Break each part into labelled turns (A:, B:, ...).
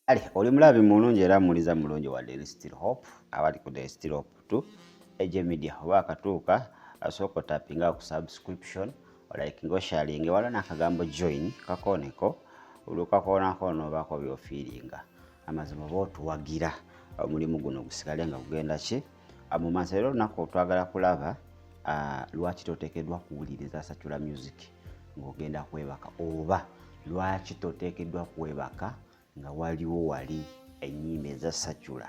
A: Ali oli mulabi mulungi era muliza mulungi wa Daily Still Hope abali ku Daily Still Hope tu Eje Media oba akatuuka asooka otapinga ku subscription like ngo sharing wala nakagambo join kakoneko olukakonako novako byofiringa amazima botuwagira omulimu guno gusigale nga kugenda ki mu maaso era nako twagala kulaba lwaki toteekeddwa kuwuliriza Satura Music ng'ogenda kwebaka oba lwaki toteekeddwa kwebaka nga waliwo wali ennyimba eza Satura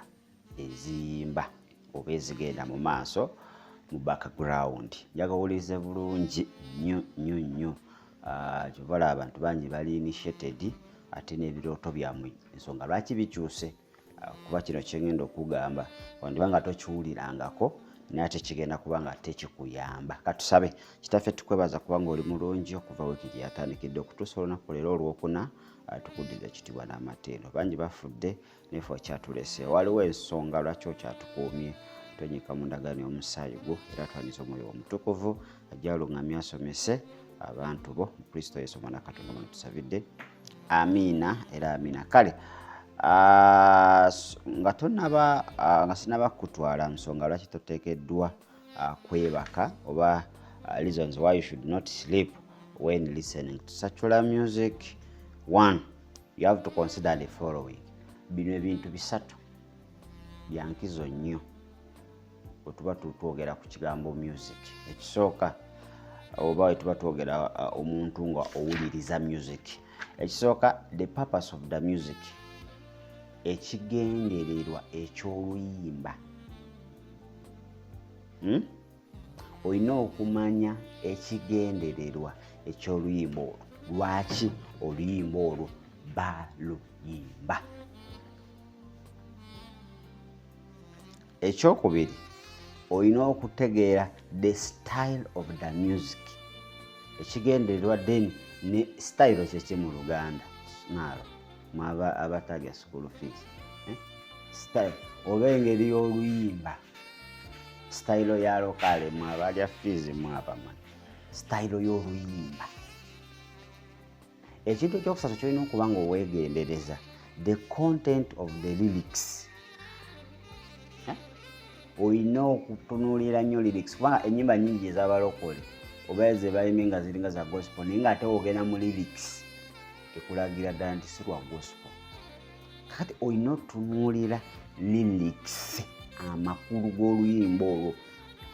A: eziyimba oba ezigenda mu maaso mu background njagawulize bulungi nnyo kyovala abantu bangi bali initiated ate n'ebirooto byamwe ensonga lwaki bikyuse kuba kino kyengenda okugamba wandibanga tokiwulirangako naye ate kigenda kubanga tekikuyamba katusabe kitaffe tukwebaza kubanga oli mulungi okuva weekiti yatandikidde okutuusa olunaku leero olwokuna tukuddiza ekitibwa n'amatendo bangi bafudde nefe okyatulese waliwo ensonga lwaki okyatukuumye tonyika mu ndagaano y'omusaayi gwo era twaniza omwoyo omutukuvu ajja alungamye asomese abantu bo mu Kristo Yesu omwana Katonda mwe tusabidde amiina era amiina kale nga tonaba nga sinaba kutwala nsonga lwaki toteekeddwa kwebaka oba reasons why you should not sleep when listening to Satura Music. One, you have to consider the following. Bino ebintu bisatu byankizo nnyo otuba tutwogera ku kigambo music. Ekisooka oba wetuba twogera omuntu nga owuliriza music. Ekisooka, the purpose of the music. Ekigendererwa eky'oluyimba. Olina okumanya ekigendererwa eky'oluyimba olwo. Lwaki oluyimba olwo baluyimba. Ekyokubiri, olina okutegeera the style of the music. Ekigendererwa then ne style kyeki mu Luganda nalo mwaba abatagya school fees. Style oba engeri y'oluyimba. Style ya lokale mwabalya fees mwabamanyi. Style y'oluyimba. Ekintu ekyokusatu kyolina okuba nga oweegendereza the content of the lyrics. Olina okutunuulira nnyo lyrics kubanga ennyimba nnyingi ez'abalokole oba ze bayimba nga ziringa za gospel naye nga ate ogenda mu lyrics ekulagira ddala nti si lwa gospel. Kakati olina otunuulira lyrics amakulu g'oluyimba olwo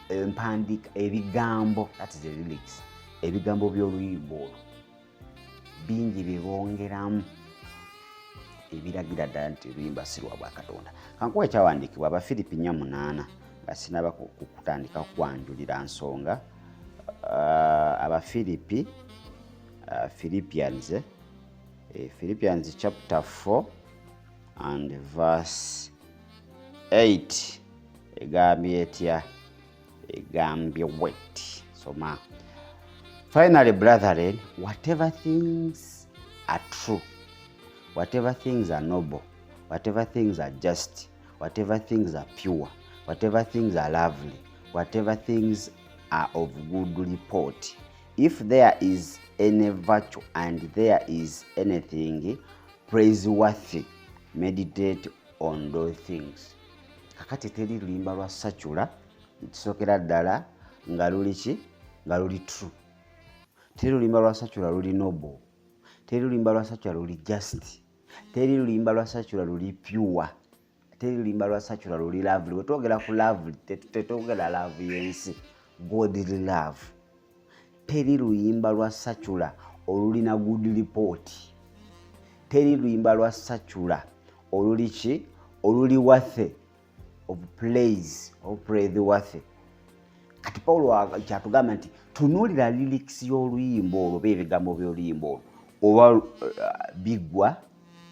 A: empandiika ebigambo that is the lyrics ebigambo by'oluyimba olwo bingi bibongeramu ebiragira ddala nti oluyimba si lwa bwa Katonda. Kankuwa ekyawandiikibwa Abafiripi 4:8 nga sinaba kutandika kwanjulira nsonga. Abafiripi Philippians chapter 4 and verse 8 egambye etya egambye wet soma. Finally, brethren, whatever things are true, whatever things are noble, whatever things are just, whatever things are pure, whatever things are lovely, whatever things are of good report, if there is any virtue and there is anything praiseworthy, meditate on those things. Kakati teri luyimba lwa Satura kisookera ddala nga luli ki? Nga luli true. Teri luyimba lwa Satura luli noble. Teri luyimba lwa Satura luli just. Teri luyimba lwa Satura luli pure. Teri luyimba lwa Satura luli lovely. Wetwogera ku lovely tetwogera love yensi, godly love. Teri luyimba lwa Satura olulina good report. Teri luyimba lwa Satura oluli ki? Oluli worthy of praise, of praiseworthy. Kati Paulo kyatugamba nti tunuulira lyrics y'oluyimba olwo oba ebigambo by'oluyimba olwo oba bigwa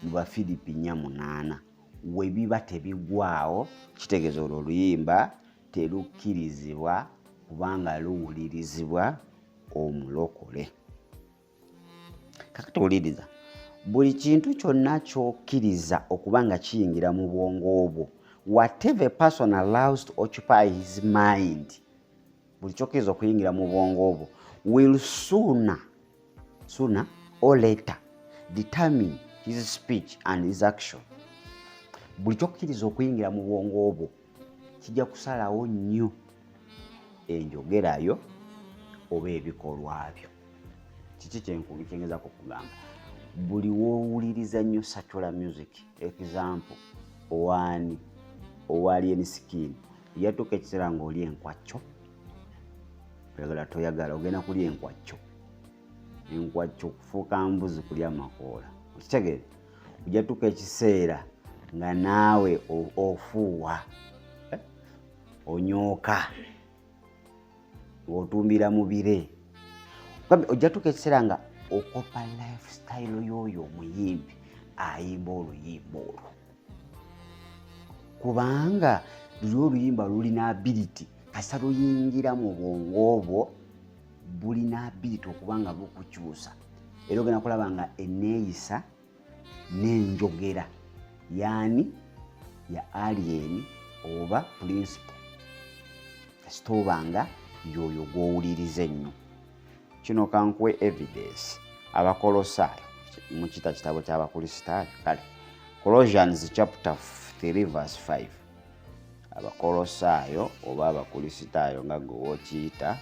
A: mu Bafiripi 4:8 we biba tebigwawo kitegeeza olwo oluyimba terukkirizibwa kubanga luwulirizibwa omulokole. Kakati wuliriza buli kintu kyonna ky'okkiriza okuba nga kiyingira mu bwongo bwo, whatever person allows to occupy his mind, buli ky'okkiriza okuyingira mu bwongo bwo will sooner or later determine his speech and his action. buli kyokkiriza okuyingira mu bwongo obwo kijja kusalawo nnyo enjogerayo oba ebikolwa byo. Kiki kyengezaako okugamba? Buli woowuliriza nnyo secular music, example owaani owali enskin, yatuuka ekiseera ng'oli enkwacco, oyagala toyagala ogenda kulya enkwacco kufuuka mbuzi kulya makoola, okitegeere? Ojja tuuka ekiseera nga naawe ofuuwa, onyooka, ng'otumbira mu bire. Ojja tuuka ekiseera nga okopa lifestyle y'oyo omuyimbi ayimba oluyimba olwo, kubanga luli oluyimba lulina ability kasa luyingira mu bwongo obwo, bulina ability okuba nga bukukyusa. Era ogenda kulaba nga enneeyisa n'enjogera yaani ya alien oba principle kasita oba nga yoyo gw'owuliriza ennyo. Kino kankuwe evidence. Abakolosaayo mu kitabo ky'Abakristaayo, kale Colossians chapter 3 verse 5. Abakolosaayo oba Abakristaayo nga gwe wookiyita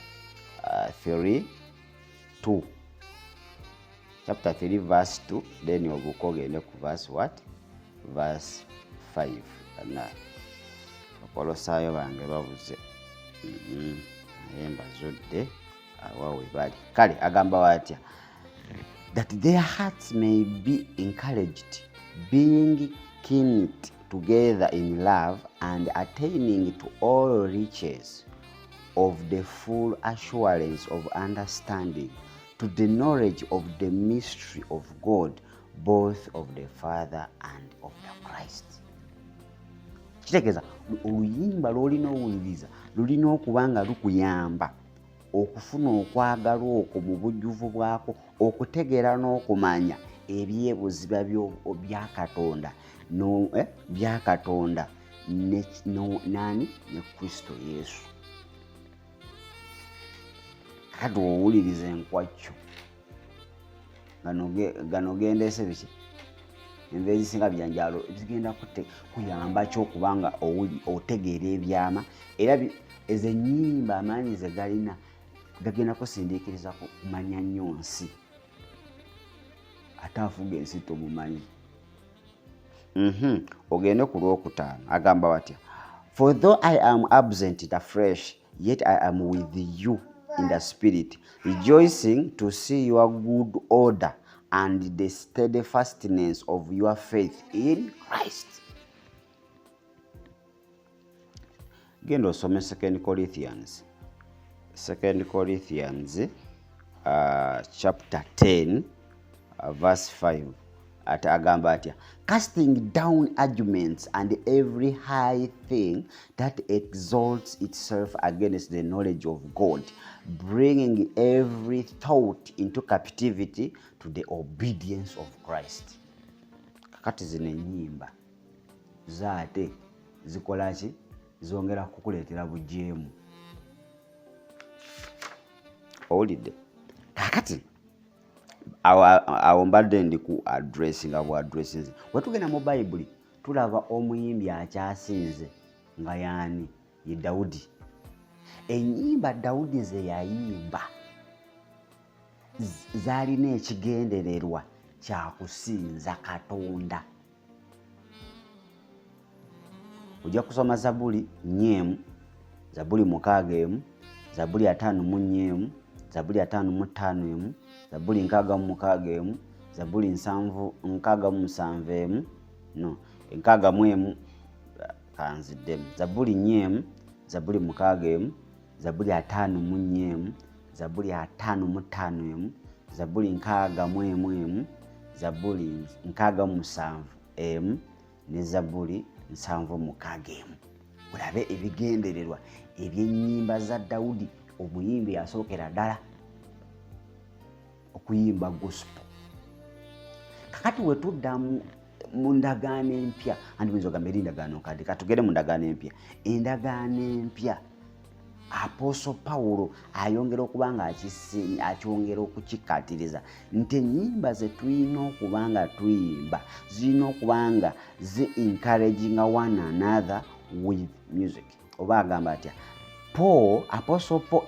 A: 3:2. Chapter 3 verse 2, then obuuka ogende ku verse what? Verse 5. Abakolosaayo bange babuze. Naye mbazudde awa we bali. Kale agamba atya? That their hearts may be encouraged, being knit together in love and attaining to all riches of the full assurance of understanding, to the knowledge of the mystery of God, both of the Father and of the Christ. Kitegeeza oluyimba lw'olina owuliriza lulina okuba nga lukuyamba okufuna okwagala okwo mu bujjuvu bwako, okutegeera n'okumanya ebyebuziba bya Katonda bya Katonda nani ne Kristo Yesu. Kati owuliriza enkwacco gano gendese biki enva ezisinga byanjalo zigenda kuyamba ki okuba nga otegeera ebyama, era ezo ennyimba amaanyi ze galina gagenda kusindiikiriza kumanya nnyo nsi, ate afuga ensi tomumanyi. Ogende ku Lwokutaano agamba watya? For though I am absent in the flesh, yet I am with you in the spirit, rejoicing to see your good order and the steadfastness of your faith in Christ. Genda osome 2 Corinthians chapter 10 verse 5. Ate agamba atya? Casting down arguments and every high thing that exalts itself against the knowledge of God, bringing every thought into captivity to the obedience of Christ. Kakati zino ennyimba zaate zikola ki? Zongera kukuleetera bujeemu. Owulidde? Kakati awo mbadde ndi ku address nga bwa addresses. Wetugenda mu Bayibuli tulaba omuyimbi akyasinze nga yaani ye Dawudi. Ennyimba Dawudi ze yayimba zaalina ekigendererwa kya kusinza Katonda. Ojja kusoma Zabuli 4, Zabuli 6, Zabuli 5, Zabuli 5, Zabuli 6, Zabuli 7, no 6 kanziddemu, Zabuli 4, Zabuli 6, Zabuli 5, Zabuli 5, Zabuli 6, Zabuli 6, ne Zabuli 7. Olabe ebigendererwa eby'ennyimba za Dawudi, omuyimbi yasookera ddala okuyimba gospel. Kakati we tudda mu ndagaano empya, andi oyinza ogamba eri ndagaano nkadde, katugere mu ndagaano empya. Endagaano empya Apostle Paulo ayongera okuba nga akyongera okukikkaatiriza nti ennyimba ze tulina okuba nga tuyimba zirina okuba nga zi-encouraging one another with music. Oba agamba atya, Apostle Paul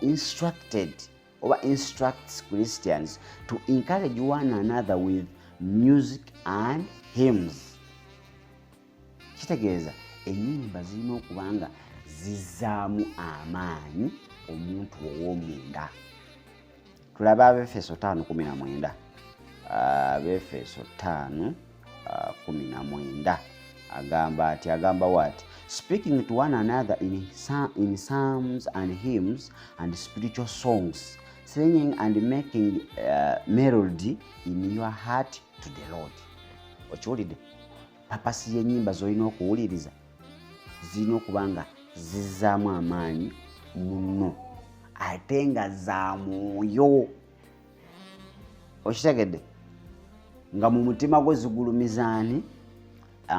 A: instructs Christians to encourage one another with music and hymns. Kitegeeza ennyimba zirina okuba nga zizzaamu amaanyi omuntu ow'omunda. Tulaba Abefeso 5:19. Abefeso 5:19 agamba what? Speaking to one another in psalms and hymns and spiritual songs, singing and making melody in your heart to the Lord. Okiwulidde? Papasi y'ennyimba z'olina okuwuliriza zirina okuba nga zizzaamu amaanyi muno ate nga za mwoyo. Okitegedde? Nga mu mutima gwo zigulumizaani,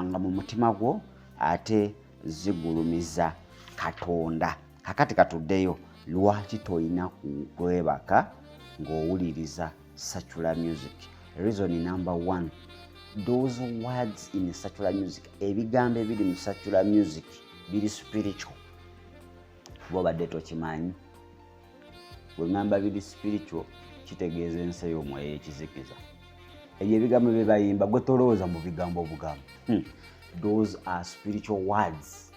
A: nga mu mutima gwo ate zigulumiza Katonda. Kakati katuddeyo, lwaki toyina kwebaka ng'owuliriza secular music? Reason number 1, those words in secular music, ebigambo ebiri mu secular music biri spiritual. Bw'obadde tokimanyi, bwe ngamba biri spiritual kitegeeza ensi y'omwoyo ekizikiza. Ebyo ebigambo bye bayimba gwe tolowooza mu bigambo obugambo. Those are spiritual words.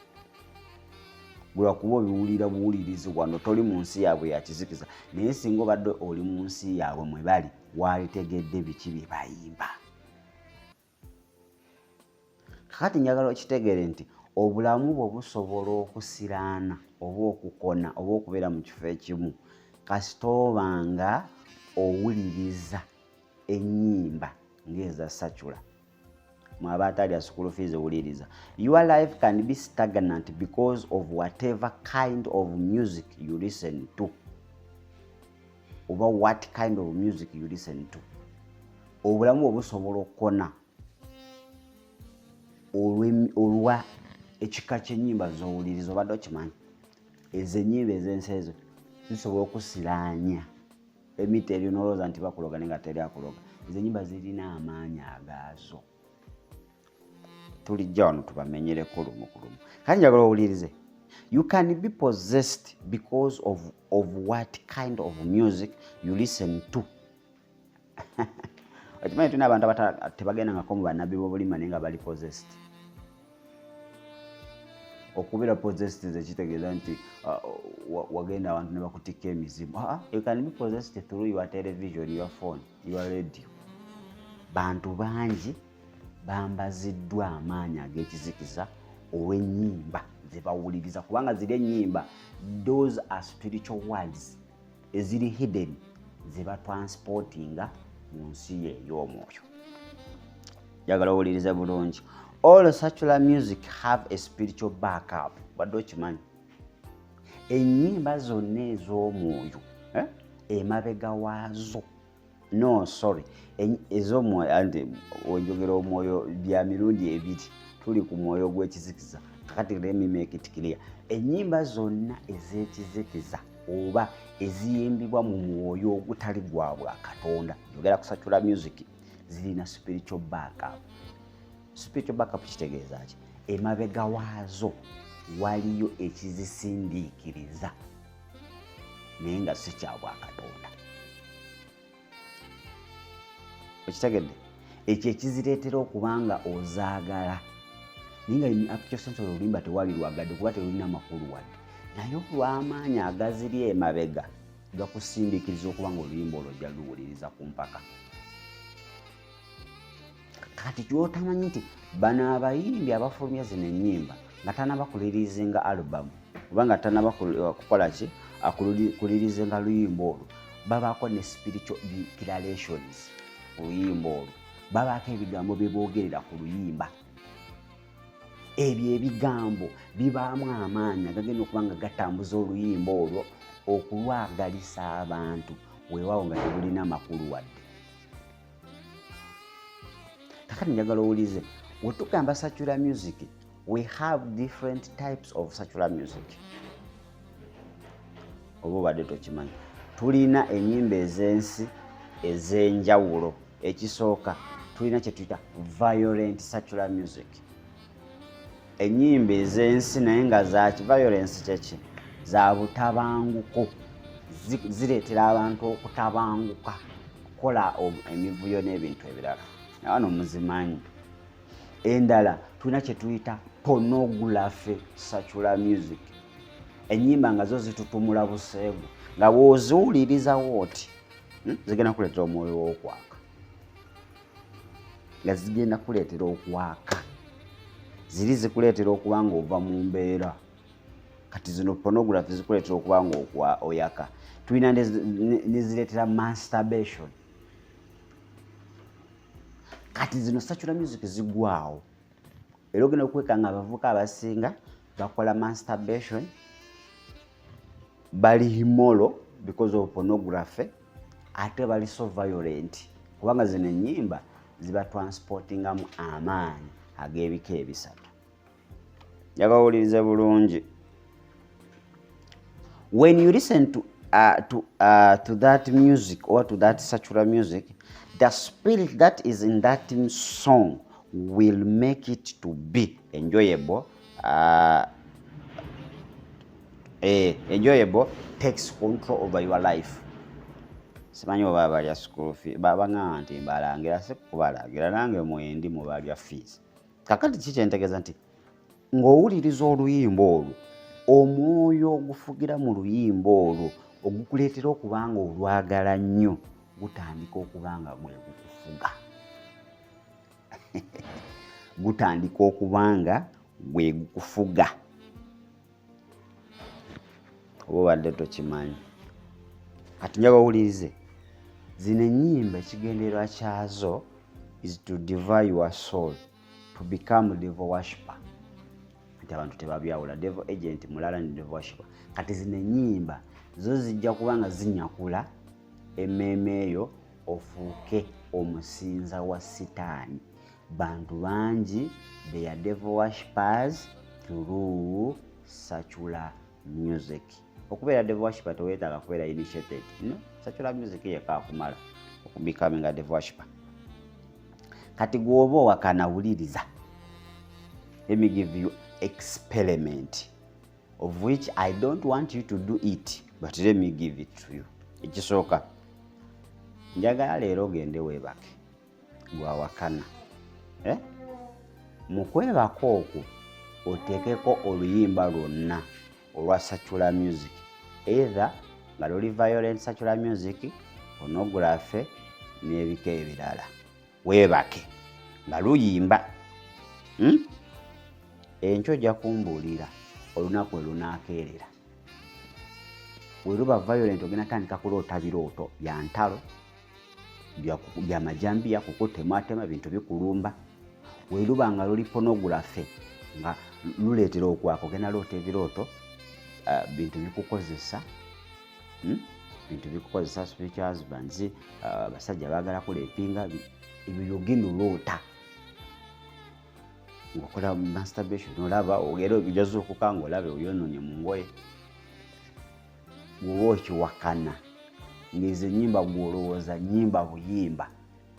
A: Gwe kuba obiwulira buwulirizi wano toli mu nsi yaabwe ya kizikiza, naye singa obadde oli mu nsi yaabwe mwe bali walitegedde biki bye bayimba. Kakati njagala okitegeere nti obulamu bwe busobola okusiraana oba okukona oba okubeera mu kifo ekimu kasita oba nga owuliriza ennyimba ng'eza secular. Mwaba atalya school fees owuliriza. Your life can be stagnant because of whatever kind of music you listen to. Oba what kind of music you listen to. Obulamu bwe busobola okukona olwa ekika ky'ennyimba z'owuliriza. Obadde okimanyi ezo ennyimba ez'ensi ezo zisobola okusiraanya emiti eryo n'olowooza nti bakuloga naye nga teri akuloga. Ezo ennyimba zirina amaanyi agaazo. Tulijja wano tubamenyereko lumu ku lumu. Kati njagala owulirize. You can be possessed because of what kind of music you listen to. Okimanyi tulina abantu tebagendangako mu bannabbi b'obulima naye nga bali possessed. Okubeera possessed kitegeeza nti wagenda abantu ne bakutikka emizimu. You can be possessed through your television, your phone, your radio. Bantu bangi bambaziddwa amaanyi ag'ekizikiza olw'ennyimba ze bawuliriza, kubanga ziri ennyimba, those are spiritual words eziri hidden ze batransportinga mu nsi ey'omwoyo. Njagala owulirize bulungi. All secular music have a spiritual backup. Wadde okimanyi ennyimba zonna ez'omwoyo emabega waazo, no sorry, ez'omwoyo, anti onjogera omwoyo bya mirundi ebiri, tuli ku mwoyo gw'ekizikiza. Kakati let me make it clear. Ennyimba zonna ez'ekizikiza oba eziyimbibwa mu mwoyo ogutali gwa bwa Katonda, njogera ku secular music, zirina spiritual backup. Spiritual backup kitegeeza ki? Emabega waazo waliyo ekizisindiikiriza naye nga si kya bwa Katonda. Okitegedde? Ekyo ekizireetera okuba nga ozaagala naye nga akyo sense olulimba tewali lwagadde kuba terulina makulu wadde, naye olw'amaanyi agaziri emabega gakusindiikiriza okuba nga oluyimba olwo ojja luwuliriza ku mpaka. Kati ky'otamanyi nti bano abayimbi abafulumya zino ennyimba nga tannabakulirizinga album oba nga tannabakukola ki kulirizinga luyimba olwo, babaako ne spiritual declarations ku luyimba olwo, babaako ebigambo bye boogerera ku luyimba. Ebyo ebigambo bibaamu amaanyi agagenda okuba nga gatambuza oluyimba olwo okulwagalisa abantu weewaawo nga tebulina makulu wadde. Kakati njagala owulize, we tugamba secular music, we have different types of secular music. oba obadde tokimanyi. Tulina ennyimba ez'ensi ez'enjawulo. Ekisooka tulina kye tuyita violent secular music. Ennyimba ez'ensi naye nga zaki violence kyeki za butabanguko, zireetera abantu okutabanguka, kukola emivuyo n'ebintu ebirala. Wano muzimanyi. Endala tulina kye tuyita pornography secular music. Ennyimba nga zo zitutumula buseegu nga bw'oziwuliriza wooti zigenda kuleetera omwoyo w'okwaka, nga zigenda kuleetera okwaka, ziri zikuleetera okuba nga ova mu mbeera. Kati zino pornography zikuleetera okuba nga oyaka. Tulina ne zireetera masturbation. Kati zino secular music zigwawo. Era ogenda okwekanga abavubuka abasinga bakola masturbation, bali immoral because of pornography, ate bali so violent kubanga zino ennyimba ziba transportingamu amaanyi ag'ebika ebisatu. Yakawulirize bulungi. When you listen to that music or to that secular music, the spirit that is in that song will make it to be enjoyable. Enjoyable takes control over your life. Simanyi oba balya school fee babanga nti mbalangira se kubalagira nange mwendi mu balya fees. Kakati kiki entegeeza nti ng'owuliriza oluyimba olwo, omwoyo ogufugira mu luyimba olwo ogukuleetera okuba nga olwagala nnyo gutandika okuba nga gwe gukufuga. Gutandika okuba nga gwe gukufuga. Oba obadde tokimanyi. Kati njaga owulirize. Zino ennyimba ekigendererwa kyazo is to devour your soul, to become devil worshipper. Kati abantu tebabyawula devil agent mulala ni devil worshipper. Kati zino ennyimba zo zijja kuba nga zinyakula emmeeme eyo ofuuke omusinza wa Sitaani. Bantu bangi they are devil worshippers through secular music. Okubeera devil worshipper teweetaaga kubeera initiated. No, secular music yekka kumala okubecoming a devil worshipper. Kati gwoba wakanawuliriza. Let me give you experiment of which I don't want you to do it, but let me give it to you. Ekisooka, njagala leero ogende weebake gwawakana. Mu kwebaka okwo oteekeko oluyimba lwonna olwa secular music, either nga luli violent secular music, pornography n'ebika ebirala. Weebake nga luyimba. Enkyo ojja kumbuulira olunaku we lunaakeerera. We luba violent ogenda tandika kuloota birooto bya ntalo, bya majambiya, kukutematema, bintu bikulumba. We luba nga luli pornography nga luleetera okwaka, ogenda loota ebirooto bintu bikukozesa. Bintu bikukozesa spiritual husbands, basajja baagala kuleepinga, ebyo byogenda loota. Ngokola masturbation olaba ogera ojazuukuka ng'olaba oyonoonye mu ngoye. Bw'oba okiwakana ng'ezo ennyimba gw'olowooza nnyimba buyimba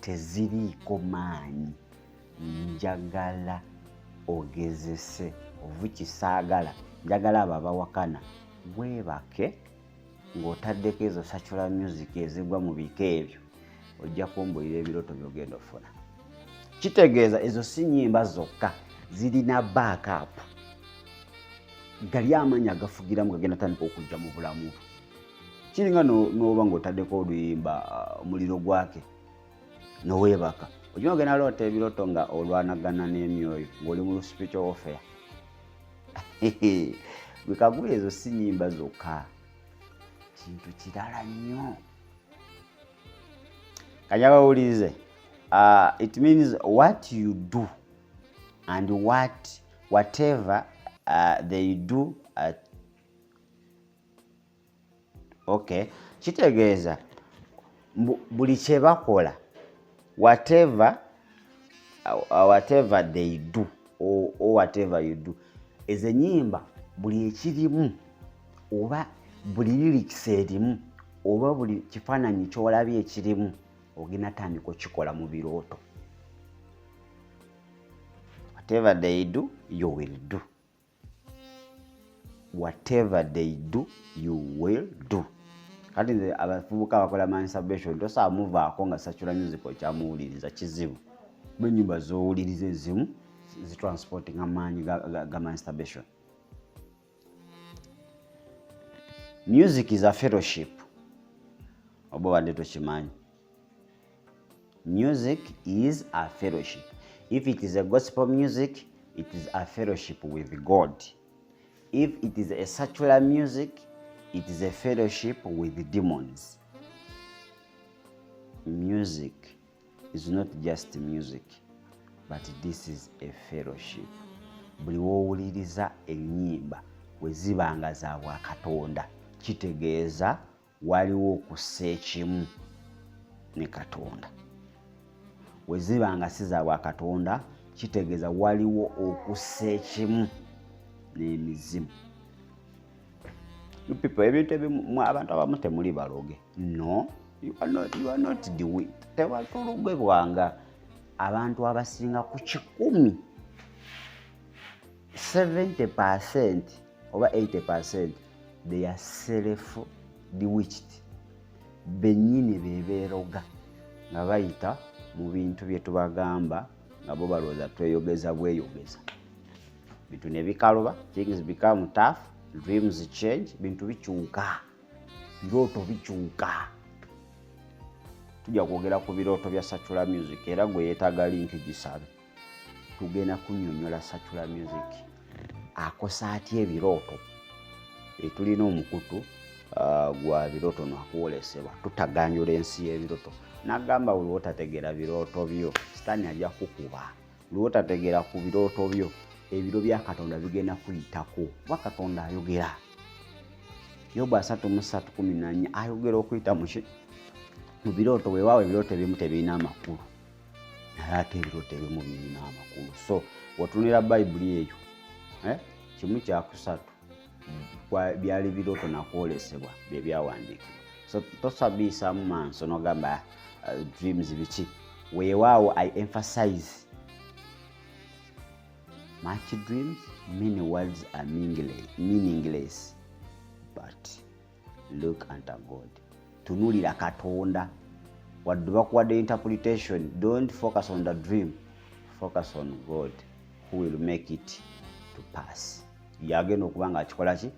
A: teziriiko maanyi, njagala ogezese ovukisaagala, njagala abo abawakana weebake ng'otaddeko ezo secular music ezigwa mu bika ebyo, ojja kumbuulira ebirooto by'ogenda ofuna. Kitegeeza ezo si nnyimba zokka, zirina backup. Gali amaanyi agafugiramu gagenda tandika okujja mu bulamu. Kiringa n'oba ng'otaddeko oluyimba omuliro gwake n'oweebaka. Ojja ogenda loota ebirooto nga olwanagana n'emyoyo ng'oli mu spiritual warfare. Gwe kagula ezo si nnyimba zokka, kintu kirala nnyo. Kajja bawulirize. It means what you do and whatever they do. Okay. Kitegeeza buli kye bakola, whatever they do or whatever you do. Ezo ennyimba buli ekirimu oba buli lyrics erimu oba buli kifaananyi ky'olabye ekirimu ogenda tandika okikola mu birooto. Whatever they do, you will do. Whatever they do, you will do. Kati abavubuka bakola masturbation tosobola muvaako nga secular music okyamuwuliriza kizibu. Bw'ennyimba z'owuliriza ezimu zitransporting amaanyi ga masturbation. Music is a fellowship. Oba wadde tokimanyi. Music is a fellowship. If it is a gospel music, it is a fellowship with God. If it is a secular music, it is a fellowship with demons. Music is not just music, but this is a fellowship. Buli wowuliriza ennyimba bwe ziba nga za bwa Katonda kitegeeza waliwo okussa ekimu ne Katonda. Bwe ziba nga si za bwa Katonda kitegeeza waliwo okussa ekimu n'emizimu. You people, ebintu ebimu abantu abamu temuli baloge. No, you are not the way. Tebatulugwe bwanga abantu abasinga ku 10, 70% oba 80% they are self-bewitched. Bennyini bebeeroga nga bayita mu bintu bye tubagamba nga bo balowooza tweyogeza bweyogeza. Bintu ne bikaluba, things become tough, dreams change, bintu bikyuka, birooto bikyuka. Tujja kwogera ku birooto bya secular music era gwe yeetaaga link gisabe. Tugenda kunnyonnyola secular music akosa atya ebirooto. Tulina omukutu gwa birooto nakuwolesebwa tutaganjula ensi y'ebirooto. Nagamba buli wotategeera birooto byo sitaani ajja kukuba. Buli wotategeera ku birooto byo ebiro bya Katonda bigenda kuyitako. Kuba Katonda ayogera. Yobu 3:14 ayogera okuyita mu birooto weewaawo ebirooto ebimu tebiina amakulu. Naye ate ebirooto ebimu birina amakulu. So watunira Bayibuli eyo kimu kya kusatu byali birooto nakwolesebwa bye byawandiikibwa. So tosabiisa mu maaso n'ogamba dreams biki. Weewaawo I emphasize much dreams, many words are meaningless, but look unto God. Tunulira Katonda. Wadde bakuwadde interpretation, don't focus on the dream, focus on God who will make it to pass. Yagenda okuba nga akikola ki?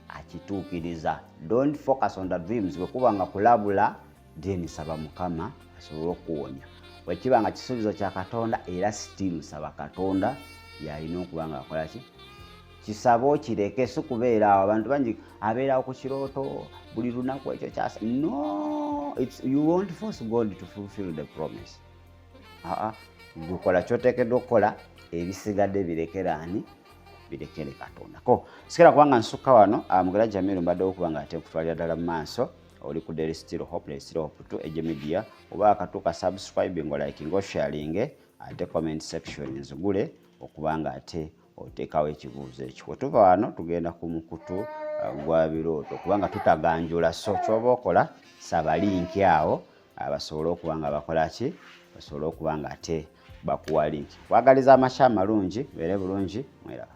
A: Akituukiriza. Don't focus on the dreams. Bwekuba nga kulabula then saba Mukama asobole okuwonya. Bwekiba nga kisuubizo kya Katonda era still saba Katonda yalina okuba nga akola ki? Kisaba okireke si kubeera awo. Abantu bangi abeerawo ku kirooto buli lunaku ekyo kyasa. No, you won't force God to fulfill the promise. Gukola kyoteekeddwa okukola, ebisigadde birekeraani birekere Katonda. Sikera kubanga nsukka wano Mugera Jamiru mbadde okuba nga ate kutwalira ddala mu maaso oli ku Daily Still Hope, Daily Still Hope 2 Ejje Media. Oba akatuuka subscribe ngo like ngo sharing ate comment section nzigule okuba nga ate oteekawo ekibuuzo ekyo. Bwe tuva wano tugenda ku mukutu gwa birooto kubanga tutaganjula. So ky'oba okola saba linki awo basobole okuba nga bakola ki? Basobole okuba nga ate bakuwa linki. Kwagaliza amakya amalungi, beere bulungi, mweraba.